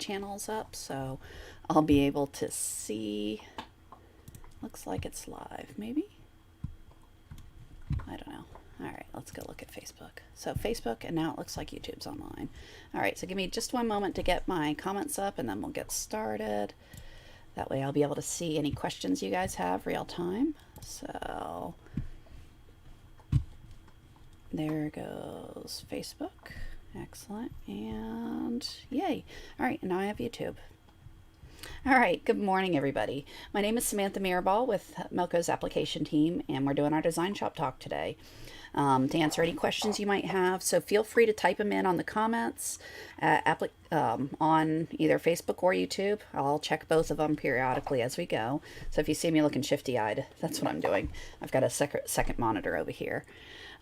channels up, so I'll be able to see. Looks like it's live, maybe? I don't know. All right, let's go look at Facebook. So Facebook, and now it looks like YouTube's online. All right, so give me just one moment to get my comments up, and then we'll get started. That way I'll be able to see any questions you guys have real time. So there goes Facebook. Excellent. And yay. All right, and now I have YouTube. All right, good morning, everybody. My name is Samantha Mirabal with Melco's application team, and we're doing our DesignShop Talk today to answer any questions you might have. So feel free to type them in on the comments on either Facebook or YouTube. I'll check both of them periodically as we go. So if you see me looking shifty-eyed, that's what I'm doing. I've got a second monitor over here.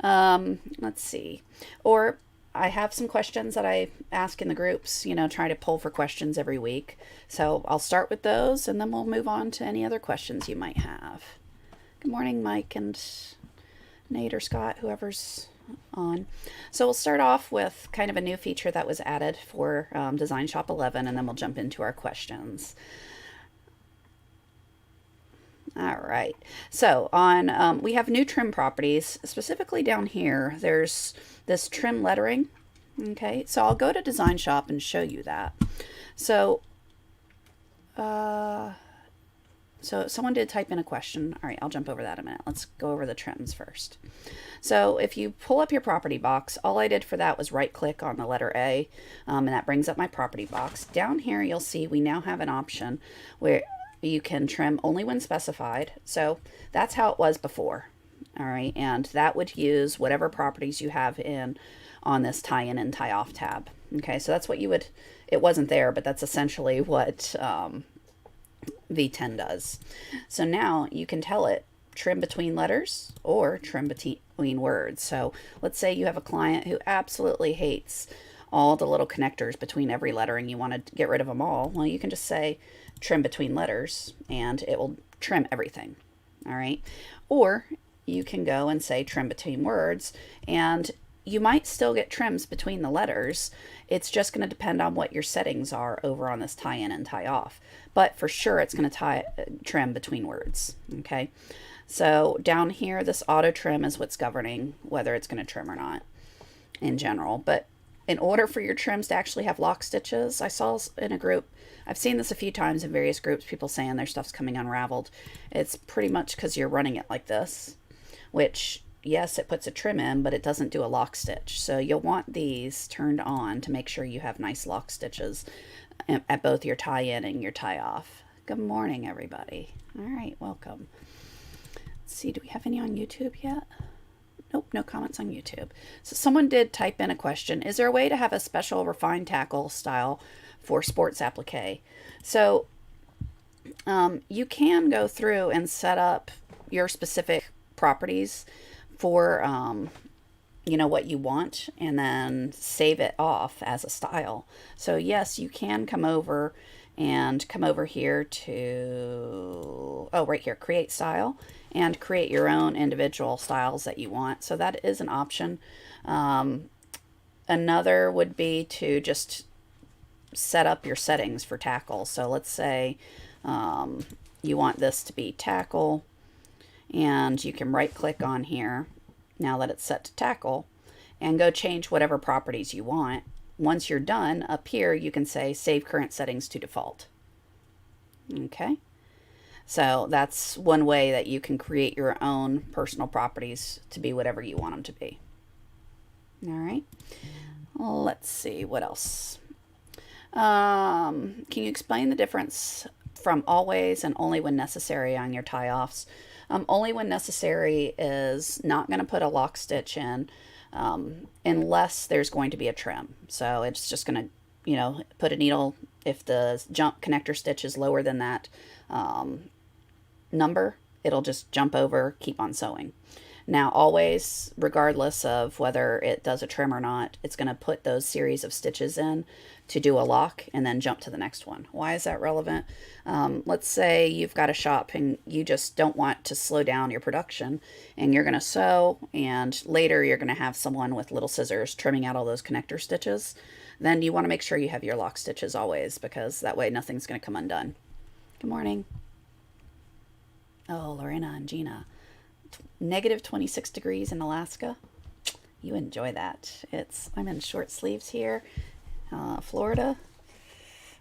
Let's see. Or I have some questions that I ask in the groups, try to pull for questions every week. So I'll start with those, and then we'll move on to any other questions you might have. Good morning, Mike and Nate or Scott, whoever's on. So we'll start off with kind of a new feature that was added for DesignShop 11, and then we'll jump into our questions. All right, so on we have new trim properties. Specifically down here, there's this trim lettering. Okay, so I'll go to DesignShop and show you that. So so someone did type in a question. All right, I'll jump over that a minute. Let's go over the trims first. So if you pull up your property box, all I did for that was right click on the letter A, and that brings up my property box. Down here you'll see we now have an option where you can trim only when specified. So that's how it was before. All right, and that would use whatever properties you have in on this tie in and tie off tab. Okay, so that's what you would, it wasn't there, but that's essentially what V10 does. So now you can tell it trim between letters or trim between words. So let's say you have a client who absolutely hates all the little connectors between every letter and you want to get rid of them all. Well, you can just say trim between letters and it will trim everything. All right, or you can go and say trim between words, and you might still get trims between the letters. It's just going to depend on what your settings are over on this tie in and tie off, but for sure it's going to trim between words. Okay, so down here this auto trim is what's governing whether it's going to trim or not in general. But in order for your trims to actually have lock stitches, I saw in a group, I've seen this a few times in various groups, people saying their stuff's coming unraveled. It's pretty much because you're running it like this, which, yes, it puts a trim in, but it doesn't do a lock stitch. So you'll want these turned on to make sure you have nice lock stitches at both your tie in and your tie off. Good morning, everybody. All right, welcome. Let's see, do we have any on YouTube yet? Nope, no comments on YouTube. So someone did type in a question. Is there a way to have a special refined tackle style for sports applique? So you can go through and set up your specific properties for what you want, and then save it off as a style. So yes, you can come over here to, right here, create style, and create your own individual styles that you want. So that is an option. Another would be to just set up your settings for tackle. So let's say you want this to be tackle, and you can right click on here now that it's set to tackle and go change whatever properties you want. Once you're done, up here you can say save current settings to default. Okay, so that's one way that you can create your own personal properties to be whatever you want them to be. All right, let's see what else. Can you explain the difference from always and only when necessary on your tie-offs? Only when necessary is not going to put a lock stitch in unless there's going to be a trim. So it's just going to, put a needle if the jump connector stitch is lower than that number. It'll just jump over, keep on sewing. Now, always, regardless of whether it does a trim or not, it's going to put those series of stitches in to do a lock and then jump to the next one. Why is that relevant? Let's say you've got a shop and you just don't want to slow down your production, and you're going to sew, and later you're going to have someone with little scissors trimming out all those connector stitches. then you want to make sure you have your lock stitches always, because that way nothing's going to come undone. Good morning. Oh, Lorena and Gina. Negative 26 degrees in Alaska. You enjoy that. I'm in short sleeves here. Florida.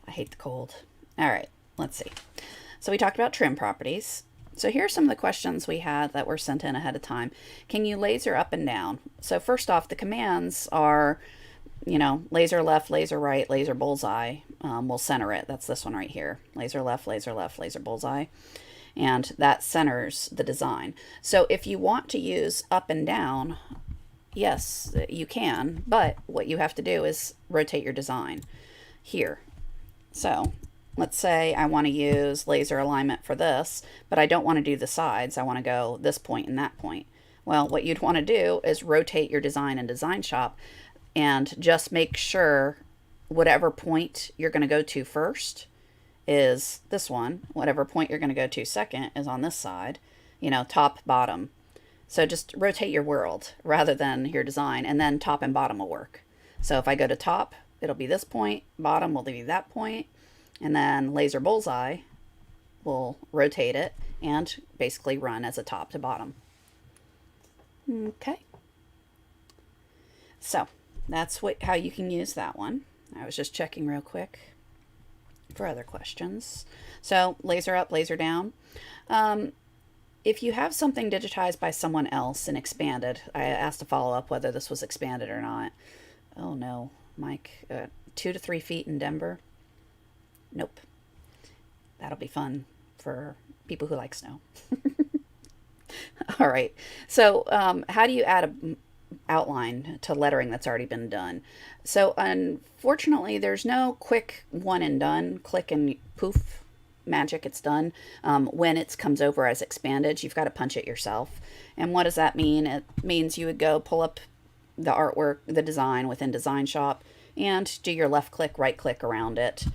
I hate the cold. All right, let's see. So we talked about trim properties. So here are some of the questions we had that were sent in ahead of time. Can you laser up and down? So first off, the commands are, laser left, laser right, laser bullseye. We'll center it. That's this one right here. Laser left, laser bullseye. And that centers the design. So if you want to use up and down, yes, you can, but what you have to do is rotate your design here. So let's say I want to use laser alignment for this, but I don't want to do the sides. I want to go this point and that point. Well, what you'd want to do is rotate your design in DesignShop and just make sure whatever point you're going to go to first is this one. Whatever point you're going to go to second is on this side, top, bottom. So just rotate your world rather than your design, and then top and bottom will work. So if I go to top, it'll be this point, bottom will be that point, and then laser bullseye will rotate it and basically run as a top to bottom. Okay. So that's how you can use that one. I was just checking real quick for other questions. So laser up, laser down. If you have something digitized by someone else and expanded, I asked to follow up whether this was expanded or not. Oh no, Mike, 2 to 3 feet in Denver. Nope. That'll be fun for people who like snow. All right. So how do you add a outline to lettering that's already been done? So unfortunately, there's no quick one and done, click and poof, magic, it's done. When it comes over as expanded, you've got to punch it yourself. And what does that mean? It means you would go pull up the artwork, the design within DesignShop, and do your left click, right click around it,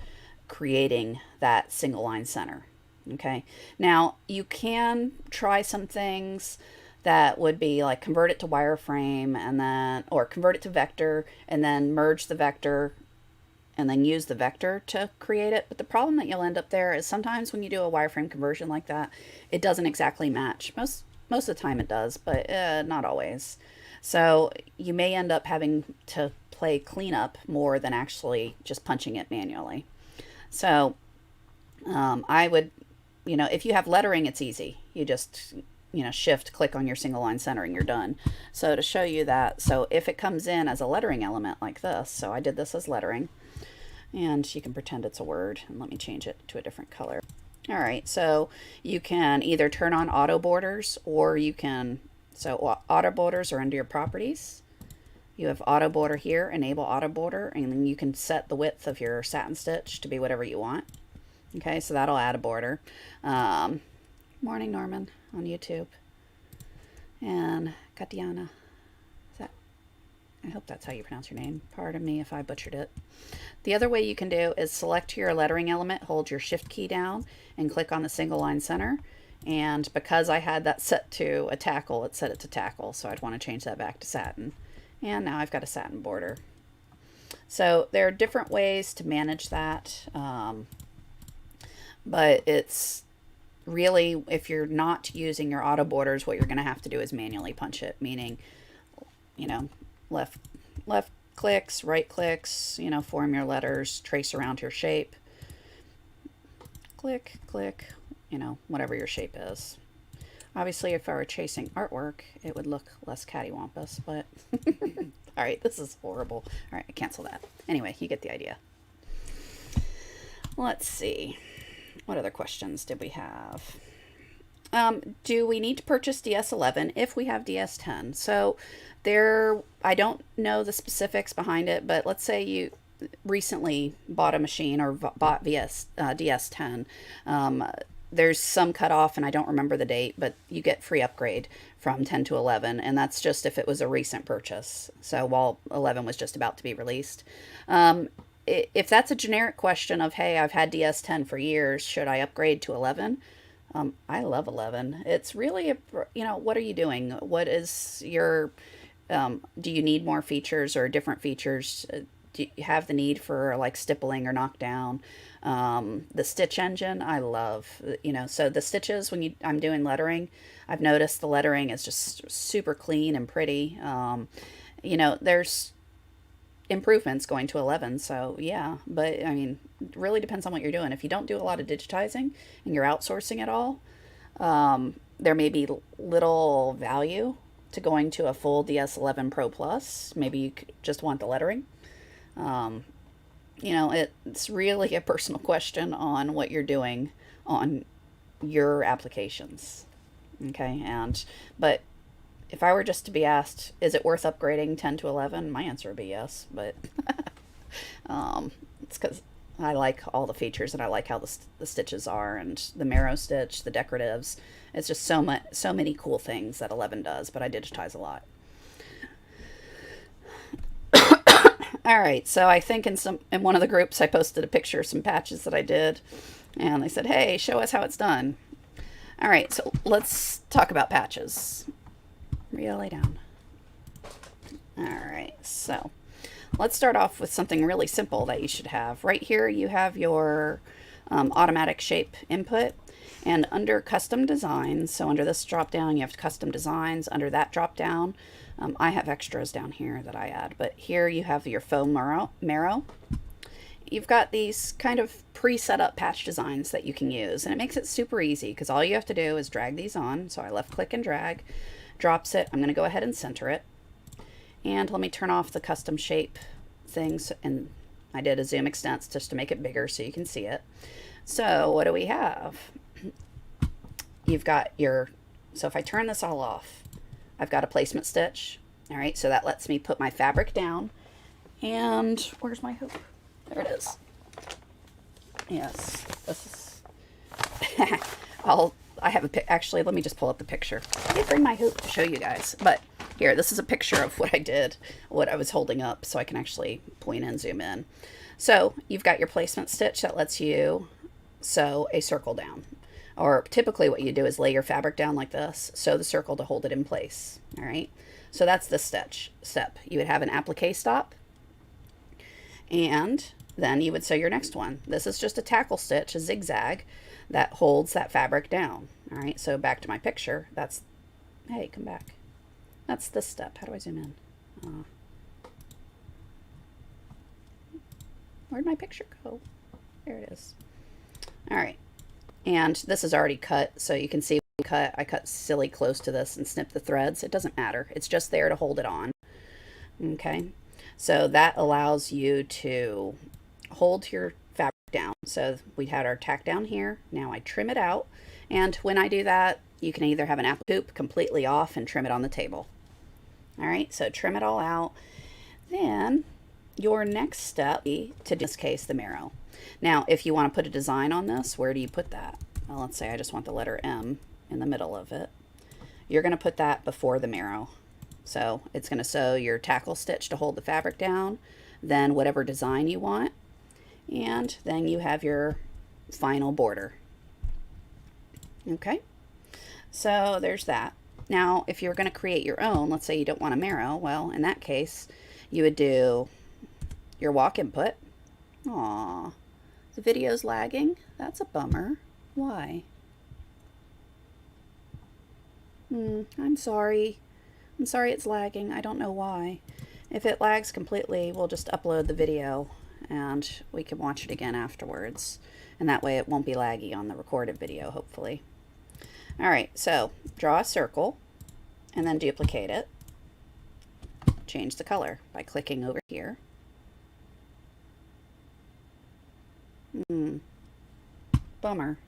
creating that single line center. Okay. Now you can try some things that would be like convert it to wireframe and then, or convert it to vector and then merge the vector and then use the vector to create it. But the problem that you'll end up there is sometimes when you do a wireframe conversion like that, it doesn't exactly match. Most of the time it does, but not always. So you may end up having to play cleanup more than actually just punching it manually. So I would, if you have lettering, it's easy. You just, shift, click on your single line centering, you're done. So to show you that, so if it comes in as a lettering element like this, so I did this as lettering, and you can pretend it's a word, and let me change it to a different color. All right, so you can either turn on auto borders, or you can, so auto borders are under your properties. You have auto border here, enable auto border, and then you can set the width of your satin stitch to be whatever you want. Okay, so that'll add a border. Morning, Norman, on YouTube. And Katiana. I hope that's how you pronounce your name. Pardon me if I butchered it. The other way you can do is select your lettering element, hold your shift key down, and click on the single line center. And because I had that set to a tackle, it set it to tackle, so I'd want to change that back to satin. And now I've got a satin border. So there are different ways to manage that, but it's really, if you're not using your auto borders, what you're going to have to do is manually punch it, meaning, left clicks, right clicks, form your letters, trace around your shape, click, click, whatever your shape is. Obviously, if I were chasing artwork, it would look less cattywampus, but all right, this is horrible. All right, I cancel that. Anyway, you get the idea. Let's see. What other questions did we have? Do we need to purchase DS11 if we have DS10? So I don't know the specifics behind it, but let's say you recently bought a machine or bought DS10. There's some cutoff, and I don't remember the date, but you get free upgrade from 10 to 11, and that's just if it was a recent purchase. So while 11 was just about to be released. If that's a generic question of, hey, I've had DS10 for years, should I upgrade to 11? I love 11. It's really, what are you doing? What is your, do you need more features or different features? do you have the need for like stippling or knockdown? The stitch engine, I love, so the stitches when I'm doing lettering, I've noticed the lettering is just super clean and pretty. There's improvements going to 11, so yeah, but I mean, it really depends on what you're doing. If you don't do a lot of digitizing and you're outsourcing it all, there may be little value to going to a full DS11 Pro Plus. Maybe you just want the lettering. Um, it's really a personal question on what you're doing on your applications. Okay, but if I were just to be asked, is it worth upgrading 10 to 11? My answer would be yes, but it's because I like all the features and I like how the stitches are and the marrow stitch, the decoratives. It's just so many cool things that 11 does, but I digitize a lot. All right, so I think in one of the groups I posted a picture of some patches that I did, and they said, "Hey, show us how it's done." All right, so let's talk about patches. Rhea, lay down. All right, so let's start off with something really simple that you should have. Right here, you have your automatic shape input, and under custom designs, so under this drop down, you have custom designs. Under that drop down, I have extras down here that I add, but here you have your faux marrow. You've got these kind of pre-set up patch designs that you can use, and it makes it super easy because all you have to do is drag these on. So I left click and drag, drops it. I'm going to go ahead and center it, and let me turn off the custom shape things, and I did a zoom extents just to make it bigger so you can see it. So what do we have? You've got so if I turn this all off, I've got a placement stitch. All right, so that lets me put my fabric down. And where's my hoop? There it is. Yes, this is. Actually, let me just pull up the picture. I didn't bring my hoop to show you guys, but here, this is a picture of what I did, what I was holding up, so I can actually point and zoom in. So you've got your placement stitch that lets you sew a circle down. Or typically what you do is lay your fabric down like this, sew the circle to hold it in place. All right, so that's the step. You would have an applique stop, and then you would sew your next one. This is just a tackle stitch, a zigzag, that holds that fabric down. All right, so back to my picture. Hey, come back. That's this step. How do I zoom in? Where'd my picture go? There it is. All right. And this is already cut, so you can see I cut silly close to this and snip the threads. It doesn't matter. It's just there to hold it on. Okay, so that allows you to hold your fabric down. So we had our tack down here. Now I trim it out, and when I do that, you can either have an apple hoop completely off and trim it on the table. All right, so trim it all out. Then your next step is to, in this case, the marrow. Now, if you want to put a design on this, where do you put that? Well, let's say I just want the letter M in the middle of it. You're going to put that before the marrow. So it's going to sew your tackle stitch to hold the fabric down, then whatever design you want, and then you have your final border. Okay, so there's that. Now, if you're going to create your own, let's say you don't want a marrow, well, in that case, you would do your walk input. Aw, the video's lagging. That's a bummer. Why? I'm sorry. I'm sorry it's lagging. I don't know why. If it lags completely, we'll just upload the video and we can watch it again afterwards. And that way it won't be laggy on the recorded video, hopefully. All right, so draw a circle and then duplicate it. Change the color by clicking over here. Bummer.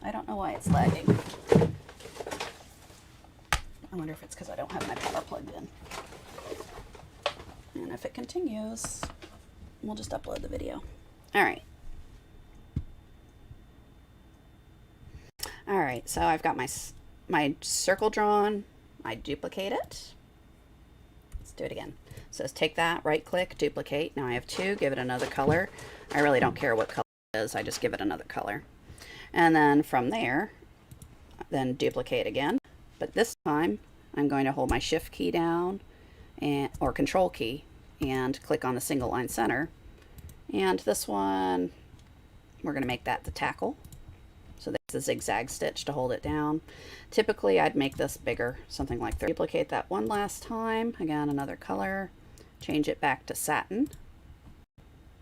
I don't know why it's lagging. I wonder if it's because I don't have my power plugged in. And if it continues, we'll just upload the video. All right. All right, so I've got my circle drawn. I duplicate it. Let's do it again. So let's take that, right click, duplicate. Now I have two, give it another color. I really don't care what color it is, I just give it another color. And then from there, then duplicate again. But this time I'm going to hold my shift key down or control key and click on the single line center. And this one, we're going to make that the tackle. So there's a zigzag stitch to hold it down. Typically I'd make this bigger, something like that. Duplicate that one last time. Again, another color. Change it back to satin.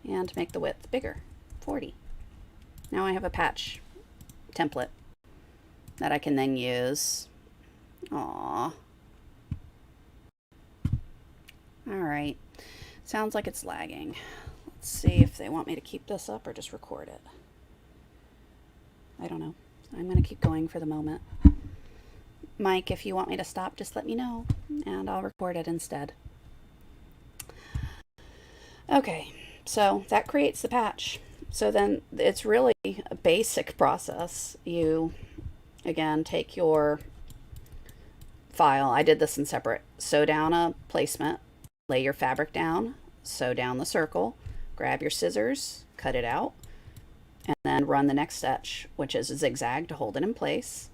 And make the width bigger, 40. Now I have a patch template that I can then use. Aww. Alright. Sounds like it's lagging. Let's see if they want me to keep this up or just record it. I don't know. I'm going to keep going for the moment. Mike, if you want me to stop, just let me know, and I'll record it instead. Okay, so that creates the patch. So then it's really a basic process. You, again, take your file. I did this in separate. Sew down a placement, lay your fabric down, sew down the circle, grab your scissors, cut it out, and then run the next stitch, which is a zigzag to hold it in place.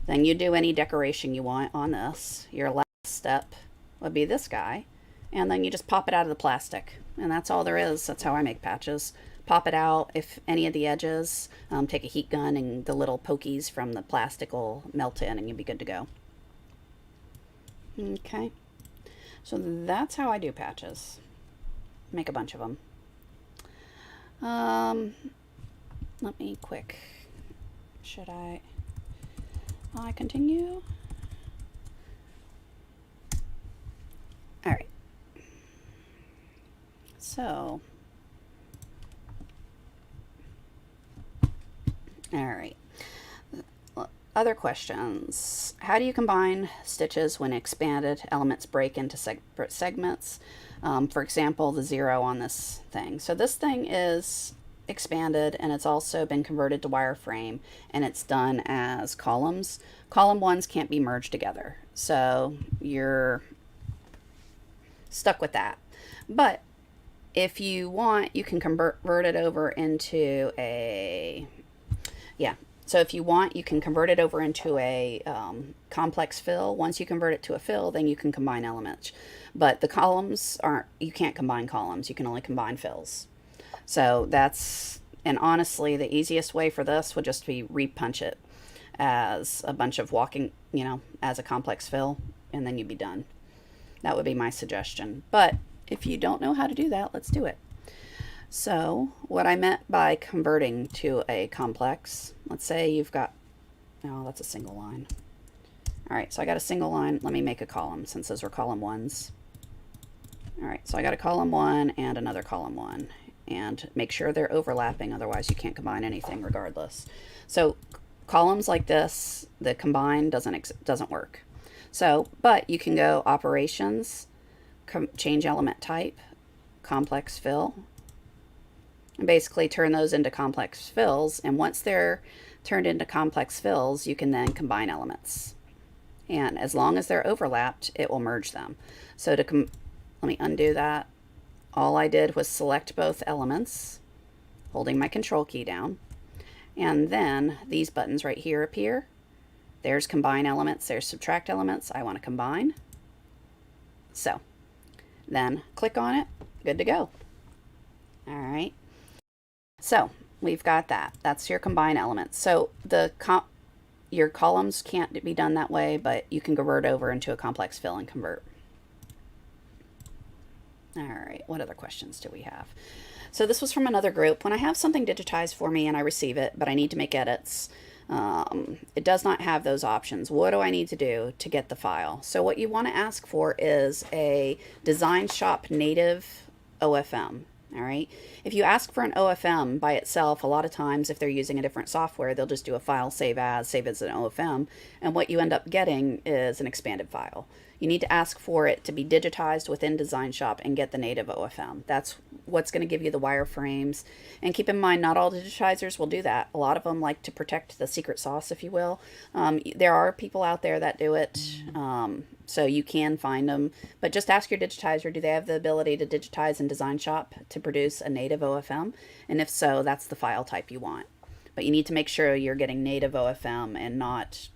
Then you do any decoration you want on this. Your last step would be this guy, and then you just pop it out of the plastic, and that's all there is. That's how I make patches. Pop it out. If any of the edges, take a heat gun and the little pokies from the plastic will melt in and you'll be good to go. Okay, so that's how I do patches. Make a bunch of them. Let me should I continue? All right. So, all right. Other questions. How do you combine stitches when expanded elements break into separate segments? For example, the 0 on this thing. So this thing is expanded and it's also been converted to wireframe and it's done as columns. Column ones can't be merged together. So you're stuck with that. But if you want, you can convert it over into a, so if you want, you can convert it over into a complex fill. Once you convert it to a fill, then you can combine elements. But the columns you can't combine columns. You can only combine fills. So that's, and honestly, the easiest way for this would just be repunch it as a bunch of walking, as a complex fill, and then you'd be done. That would be my suggestion. But if you don't know how to do that, let's do it. So what I meant by converting to a complex, let's say you've got, that's a single line. All right, so I got a single line. Let me make a column since those are column ones. All right, so I got a column 1 and another column 1. And make sure they're overlapping, otherwise you can't combine anything regardless. So columns like this, the combine doesn't work. So, but you can go operations, change element type, complex fill, and basically turn those into complex fills. And once they're turned into complex fills, you can then combine elements. And as long as they're overlapped, it will merge them. So let me undo that. All I did was select both elements, holding my control key down, and then these buttons right here appear. There's combine elements, there's subtract elements. I want to combine. So then click on it, good to go. All right. So we've got that. That's your combine elements. So your columns can't be done that way, but you can convert over into a complex fill and convert. All right, what other questions do we have? So this was from another group. When I have something digitized for me and I receive it, but I need to make edits, it does not have those options. What do I need to do to get the file? So what you want to ask for is a DesignShop native OFM. All right. If you ask for an OFM by itself, a lot of times if they're using a different software, they'll just do a file save as an OFM. And what you end up getting is an expanded file. You need to ask for it to be digitized within DesignShop and get the native OFM. That's what's going to give you the wireframes. And keep in mind, not all digitizers will do that. A lot of them like to protect the secret sauce, if you will. There are people out there that do it, so you can find them. But just ask your digitizer, do they have the ability to digitize in DesignShop to produce a native OFM? And if so, that's the file type you want. But you need to make sure you're getting native OFM and not,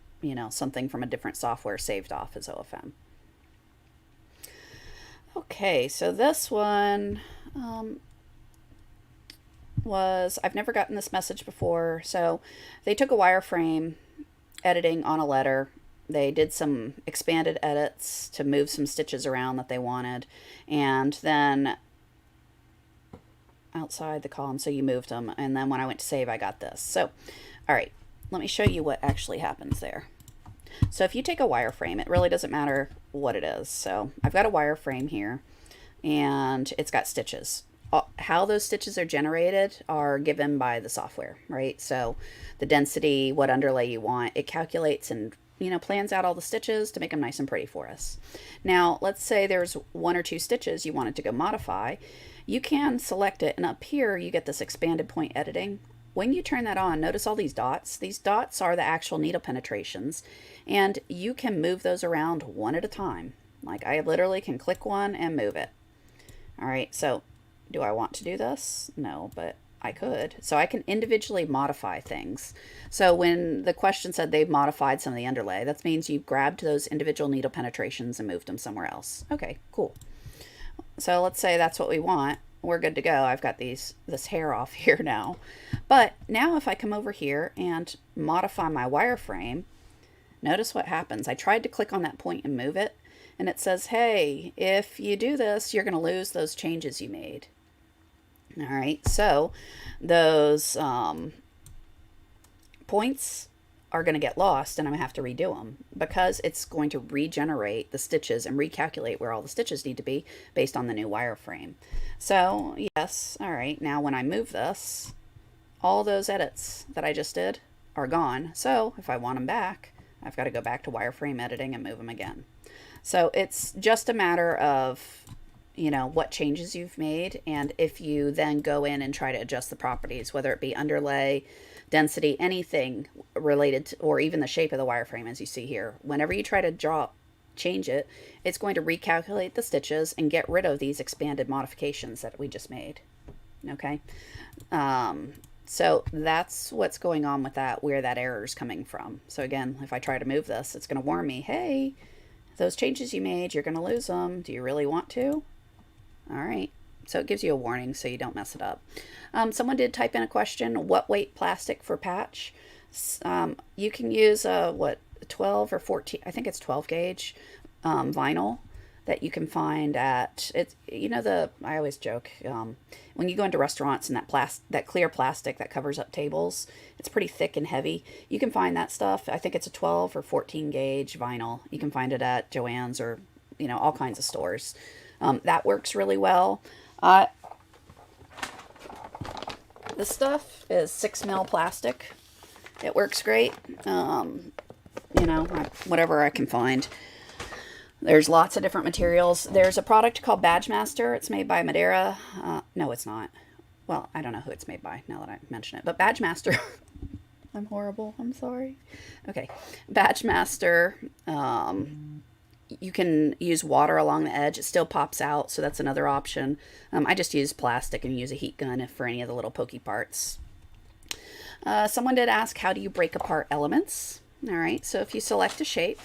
something from a different software saved off as OFM. Okay, so this one I've never gotten this message before. So they took a wireframe editing on a letter. They did some expanded edits to move some stitches around that they wanted. And then outside the column, so you moved them. And then when I went to save, I got this. So, all right, let me show you what actually happens there. So if you take a wireframe, it really doesn't matter what it is. So I've got a wireframe here and it's got stitches. How those stitches are generated are given by the software, right? So the density, what underlay you want, it calculates and plans out all the stitches to make them nice and pretty for us. Now, let's say there's one or two stitches you wanted to go modify. You can select it, and up here you get this expanded point editing. When you turn that on, notice all these dots. These dots are the actual needle penetrations, and you can move those around one at a time. Like I literally can click one and move it. All right, so do I want to do this? No, but I could. So I can individually modify things. So when the question said they've modified some of the underlay, that means you grabbed those individual needle penetrations and moved them somewhere else. Okay, cool. So let's say that's what we want. We're good to go. I've got this hair off here now. But now if I come over here and modify my wireframe, notice what happens. I tried to click on that point and move it, and it says, hey, if you do this, you're going to lose those changes you made. All right, so those points are going to get lost, and I'm going to have to redo them because it's going to regenerate the stitches and recalculate where all the stitches need to be based on the new wireframe. So yes, all right, now when I move this, all those edits that I just did are gone. So if I want them back, I've got to go back to wireframe editing and move them again. So it's just a matter of what changes you've made, and if you then go in and try to adjust the properties, whether it be underlay, density, anything related to, or even the shape of the wireframe, as you see here, whenever you try to change it, it's going to recalculate the stitches and get rid of these expanded modifications that we just made. Okay, so that's what's going on with that, where that error is coming from. So again, if I try to move this, it's going to warn me, hey, those changes you made, you're going to lose them. Do you really want to? All right, so it gives you a warning so you don't mess it up. Someone did type in a question, what weight plastic for patch? You can use 12 or 14, I think it's 12 gauge vinyl that you can find at, I always joke, when you go into restaurants and that clear plastic that covers up tables, it's pretty thick and heavy. You can find that stuff. I think it's a 12 or 14 gauge vinyl. You can find it at Joann's or, all kinds of stores. That works really well. This stuff is 6 mil plastic. It works great. Whatever I can find. There's lots of different materials. There's a product called Badgemaster. It's made by Madeira. No, it's not. Well, I don't know who it's made by now that I mention it. But Badgemaster. I'm horrible. I'm sorry. Okay. Badgemaster. You can use water along the edge. It still pops out, so that's another option. I just use plastic and use a heat gun for any of the little pokey parts. Someone did ask, how do you break apart elements? All right, so if you select a shape,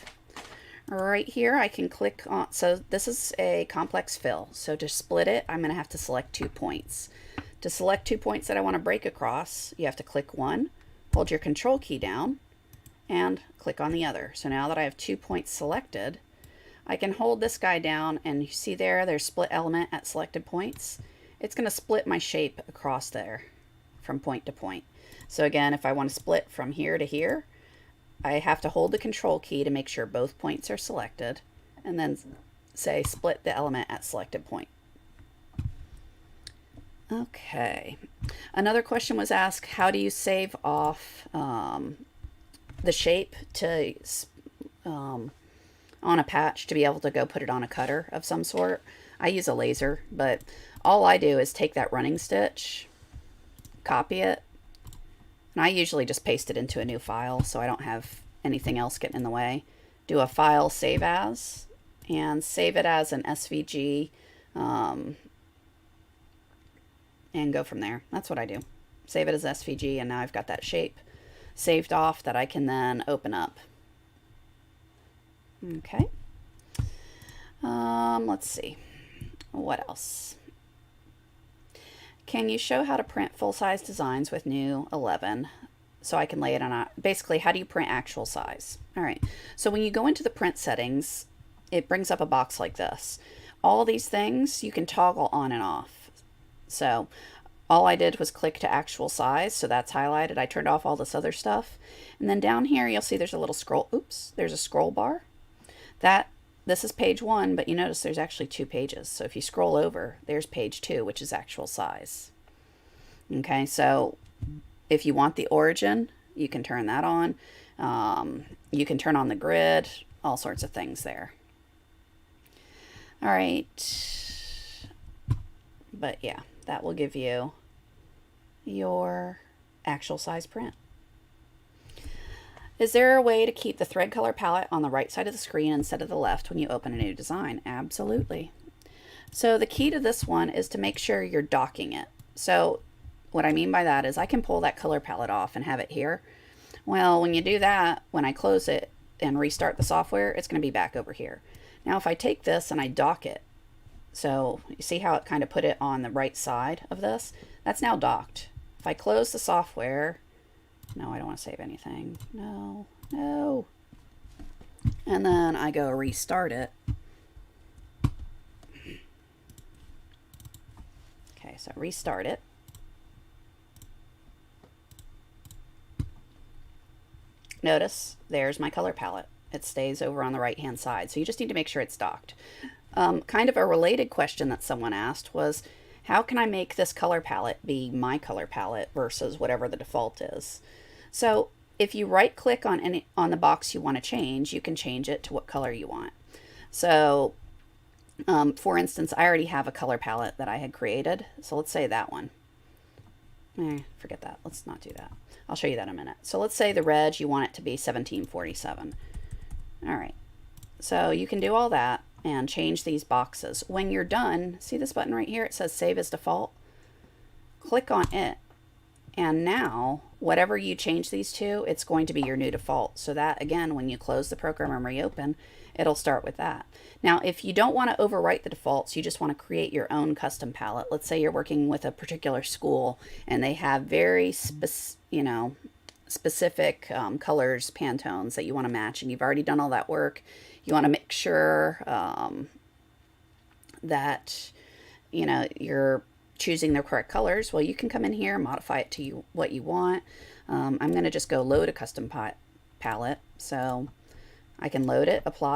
right here I can click on, so this is a complex fill. So to split it, I'm going to have to select 2 points. To select 2 points that I want to break across, you have to click one, hold your control key down, and click on the other. So now that I have 2 points selected, I can hold this guy down, and you see there's split element at selected points. It's going to split my shape across there from point to point. So again, if I want to split from here to here, I have to hold the control key to make sure both points are selected, and then say split the element at selected point. Okay. Another question was asked, how do you save off the shape to on a patch to be able to go put it on a cutter of some sort? I use a laser, but all I do is take that running stitch, copy it, and I usually just paste it into a new file so I don't have anything else getting in the way. Do a file save as, and save it as an SVG, and go from there. That's what I do. Save it as SVG, and now I've got that shape saved off that I can then open up. Okay. Let's see. What else? Can you show how to print full-size designs with new 11? So I can lay it on a, basically, how do you print actual size? All right. So when you go into the print settings, it brings up a box like this. All these things you can toggle on and off. So all I did was click to actual size, so that's highlighted. I turned off all this other stuff. And then down here, you'll see there's a little scroll, oops, there's a scroll bar. This is page 1, but you notice there's actually 2 pages. So if you scroll over, there's page 2, which is actual size. Okay, so if you want the origin, you can turn that on. You can turn on the grid, all sorts of things there. All right. But yeah, that will give you your actual size print. Is there a way to keep the thread color palette on the right side of the screen instead of the left when you open a new design? Absolutely. So the key to this one is to make sure you're docking it. So what I mean by that is I can pull that color palette off and have it here. Well, when you do that, when I close it and restart the software, it's going to be back over here. Now, if I take this and I dock it, so you see how it kind of put it on the right side of this? That's now docked. If I close the software, no, I don't want to save anything. No. And then I go restart it. Okay, so restart it. Notice there's my color palette. It stays over on the right hand side. So you just need to make sure it's docked. Kind of a related question that someone asked was, how can I make this color palette be my color palette versus whatever the default is? So if you right click on the box you want to change, you can change it to what color you want. So for instance, I already have a color palette that I had created. So let's say that one. Forget that. Let's not do that. I'll show you that in a minute. So let's say the red, you want it to be 1747. All right. So you can do all that and change these boxes. When you're done, see this button right here? It says Save as Default. Click on it. And now, whatever you change these to, it's going to be your new default. So that, again, when you close the program and reopen, it'll start with that. Now, if you don't want to overwrite the defaults, you just want to create your own custom palette. Let's say you're working with a particular school and they have very specific colors, Pantones that you want to match, and you've already done all that work. You want to make sure that you're choosing the correct colors. Well, you can come in here and modify it to what you want. I'm going to just go load a custom palette, so I can load it, apply.